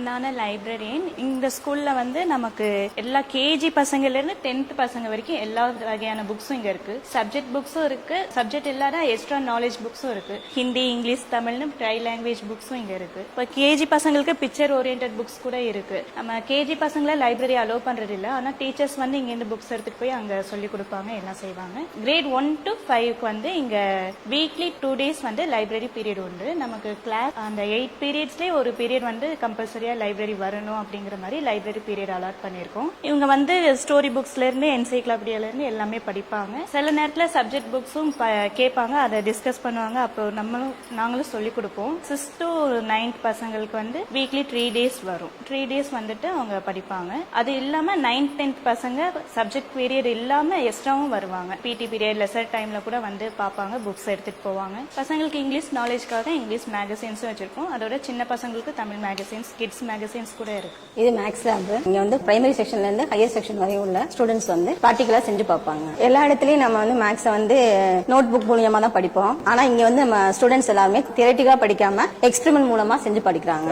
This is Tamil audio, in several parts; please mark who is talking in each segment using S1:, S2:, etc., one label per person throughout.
S1: நான் லைப்ரரியன். இந்த ஸ்கூல்ல வந்து நமக்கு எல்லா கேஜி பசங்கள்ல இருந்து 10th பசங்க வரைக்கும் எல்லா வகையான புக்ஸும் இங்க இருக்கு. சப்ஜெக்ட் புக்ஸும் இருக்கு, சப்ஜெக்ட் இல்லாத எக்ஸ்ட்ரா நாலேஜ் புக்ஸும் இருக்கு. ஹிந்தி, இங்கிலீஷ், தமிழ்னு ட்ரை லாங்குவேஜ் புக்ஸும் இங்க இருக்கு. இப்போ கேஜி பசங்களுக்கு பிக்சர் ஓரியன்ட் புக்ஸ் கூட இருக்கு. நம்ம கேஜி பசங்களை லைப்ரரி அலோவ் பண்றது இல்ல, ஆனா டீச்சர்ஸ் வந்து இங்க இருந்து புக்ஸ் எடுத்துட்டு போய் அங்க சொல்லி கொடுப்பாங்க, எல்லாம் செய்வாங்க. கிரேட் 1 to 5 வந்து இங்க வீக்லி 2 days வந்து லைப்ரரி பீரியட் உண்டு. நமக்கு கிளாஸ் அந்த 8 பீரியட்ஸ்லேயே ஒரு பீரியட் வந்து கம்பல்சரியா லைப்ரரி வரணும் அப்படிங்கிற மாதிரி லைப்ரரி பீரியட் அலாட் பண்ணியிருக்கோம். இவங்க வந்து ஸ்டோரி புக்ஸ்ல இருந்து என்சைக்ளோபீடியால இருந்து எல்லாமே படிப்பாங்க. சில நேரத்தில் சப்ஜெக்ட் புக்ஸும் கேட்பாங்க, அதை டிஸ்கஸ் பண்ணுவாங்க. அப்போ நாங்களும் சொல்லி கொடுப்போம். 6th to 9th பசங்களுக்கு வந்து வீக்லி 3 days வரும். 3 days வந்துட்டு அவங்க படிப்பாங்க. அது இல்லாம 9th 10th பசங்க சப்ஜெக்ட் பீரியட் இல்லாம எக்ஸ்ட்ராவும் வருவாங்க. பிடி பீரியட் லெசர் டைம்ல கூட வந்து பார்ப்பாங்க, புக்ஸ் எடுத்துட்டு போவாங்க. பசங்களுக்கு இங்கிலீஷ் நாலேஜ்க்காக இங்கிலீஷ் மேகசின்ஸும் வச்சிருக்கோம். அதோட சின்ன பசங்களுக்கு தமிழ் மேகசின்ஸ், கிட்ஸ் மேகசின்ஸ் கூட இருக்கு.
S2: இது மேக்ஸ் லேப். இங்க வந்து பிரைமரி செக்ஷன்ல இருந்து ஹையர் செக்ஷன் வரையும் உள்ள ஸ்டூடெண்ட்ஸ் வந்து பிராக்டிகலா செஞ்சு பார்ப்பாங்க. எல்லா இடத்துலயும் நம்ம வந்து மேக்ஸை வந்து நோட் புக் மூலியமா தான் படிப்போம். ஆனா இங்க வந்து நம்ம ஸ்டூடெண்ட்ஸ் எல்லாருமே தியரிட்டிக்கா படிக்காம எக்ஸ்பெரிமெண்ட் மூலமா செஞ்சு படிக்கிறாங்க,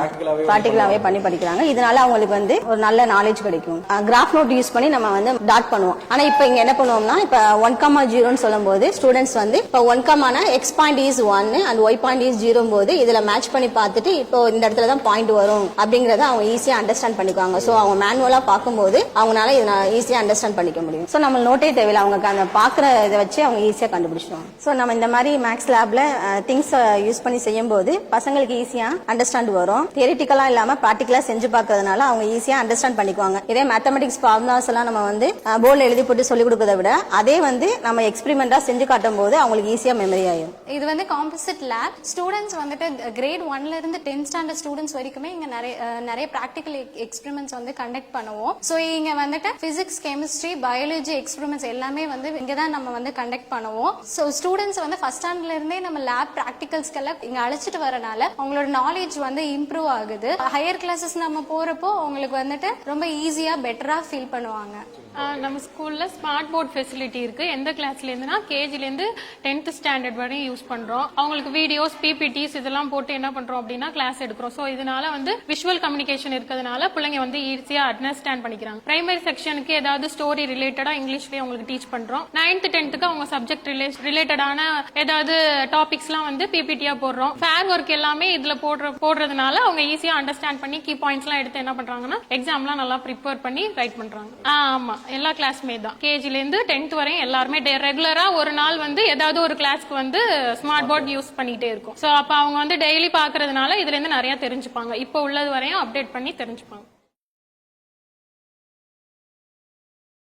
S2: பிராக்டிகலாவே பண்ணி படிக்கிறாங்க. இதனால அவங்களுக்கு வந்து ஒரு நல்ல நாலேஜ் கிடைக்கும். கிராஃப் நோட் யூஸ் பண்ணி நம்ம வந்து டாட் பண்ணுவோம். ஆனா இப்ப இங்க என்ன பண்ணுவோம்னா, இப்ப 1,0 சொல்லும் போது ஸ்டூடெண்ட்ஸ் வந்து இப்ப 1, x point is 1 and y point is 0 போது இதுல மேட்ச் பண்ணி பார்த்துட்டு இப்போ இந்த இடத்துல தான் பாயிண்ட் வரும் அப்படிங்கறத அவங்க ஈஸியா அண்டர்ஸ்டாண்ட் பண்ணிக்குவாங்க. சோ அவங்க மேனுவலா பார்க்கும்போது அவங்களால இதை ஈஸியா அண்டர்ஸ்டாண்ட் பண்ணிக்க முடியும். சோ நம்ம நோட்டே தேவையில்லை, அவங்க அந்த பாக்குற இதை வச்சு அவங்க ஈஸியா கண்டுபிடிச்சிடுவாங்க. சோ நம்ம இந்த மாதிரி மேக்ஸ் லேப்ல திங்ஸ் யூஸ் பண்ணி செய்யும் போது பசங்களுக்கு ஈஸியா அண்டர்ஸ்டாண்ட் வரும். தியரிட்டிக்கலா இல்லாம பிராக்டிகலா செஞ்சு பார்க்கறதுனால அவங்க ஈஸியா அண்டர்ஸ்டாண்ட் பண்ணிக்குவாங்க. இதே மேத்தமெட்டிக்ஸ் ஃபார்முலாஸ் எல்லாம் நம்ம வந்து போர்டில் எழுதி போட்டு சொல்லி கொடுக்கறத விட அதே வந்து நம்ம எக்ஸ்பெரிமெண்டா செஞ்சு காட்டும் போது அவங்களுக்கு ஈஸியா மெமரி ஆகும்.
S3: இது வந்து காம்போசிட் லேப். ஸ்டூடெண்ட்ஸ் வந்துட்டு கிரேட் 1ல இருந்து 10th ஸ்டாண்டர்ட் ஸ்டூடெண்ட்ஸ் வரைக்குமே இங்க நிறைய பிராக்டிகல் எக்ஸ்பெரிமெண்ட்ஸ் வந்து கண்டக்ட் பண்ணுவோம். சோ இங்க வந்துட்டு பிசிக்ஸ், கெமிஸ்ட்ரி, பயாலஜி எக்ஸ்பெரிமெண்ட்ஸ் எல்லாமே வந்து இங்க தான் நம்ம வந்து கண்டக்ட் பண்ணுவோம். சோ ஸ்டூடெண்ட்ஸ் வந்து ஃபர்ஸ்ட் ஸ்டாண்டர்ட்ல இருந்தே நம்ம லேப் பிராக்டிகல்ஸ்க்கெல்லாம் இங்க அழைச்சிட்டு வரனால அவங்களோட நாலேஜ் வந்து இம்ப்ரூவ் ஆகுது. ஹையர் கிளாஸஸ் நம்ம போறப்போ அவங்களுக்கு வந்துட்டு ரொம்ப ஈஸியா பெட்டரா ஃபீல் பண்ணுவாங்க.
S4: நம்ம ஸ்கூல்ல ஸ்மார்ட் போர்ட் ஃபெசிலிட்டி இருக்கு. எந்த கிளாஸ்ல இருந்துனா கேஜில இருந்து 10th ஸ்டாண்டர்ட் வரையும் யூஸ் பண்றோம். அவங்களுக்கு வீடியோஸ், பிபிடிஸ் இதெல்லாம் போட்டு என்ன பண்றோம் அப்படின்னா கிளாஸ் எடுக்கிறோம். சோ இதனால வந்து விஷுவல் கம்யூனிகேஷன் இருக்கிறதுனால பிள்ளைங்க வந்து ஈஸியா அண்டர்ஸ்டாண்ட் பண்ணிக்கிறாங்க. பிரைமரி செக்ஷனுக்கு ஏதாவது ஸ்டோரி ரிலேட்டடா இங்கிலீஷ்லயே அவங்களுக்கு டீச் பண்றோம். 9th 10th அவங்க சப்ஜெக்ட் ரிலேட்டடான ஏதாவது டாபிக்ஸ் எல்லாம் வந்து பிபிடியா போடுறோம். ஃபேர் ஒர்க் எல்லாமே இதுல போடுறதுனால அவங்க ஈஸியா அண்டர்ஸ்டாண்ட் பண்ணி கீ பாயிண்ட்ஸ் எல்லாம் எடுத்து என்ன பண்றாங்கன்னா எக்ஸாம்லாம் நல்லா ப்ரிப்பேர் பண்ணி ரைட் பண்றாங்க. ஆமா, எல்லா கிளாஸ்மே தான் கேஜில இருந்து 10th வரையும் எல்லாருமே ரெகுலரா ஒரு நாள் வந்து ஏதாவது ஒரு கிளாஸ்க்கு வந்து ஸ்மார்ட் போர்ட் யூஸ் பண்ணிட்டே இருக்கும். சோ அப்ப அவங்க வந்து டெய்லி பாக்குறதுனால இதுல இருந்து நிறைய தெரிஞ்சுப்பாங்க. இப்ப உள்ளது வரையும் அப்டேட் பண்ணி தெரிஞ்சுப்பாங்க.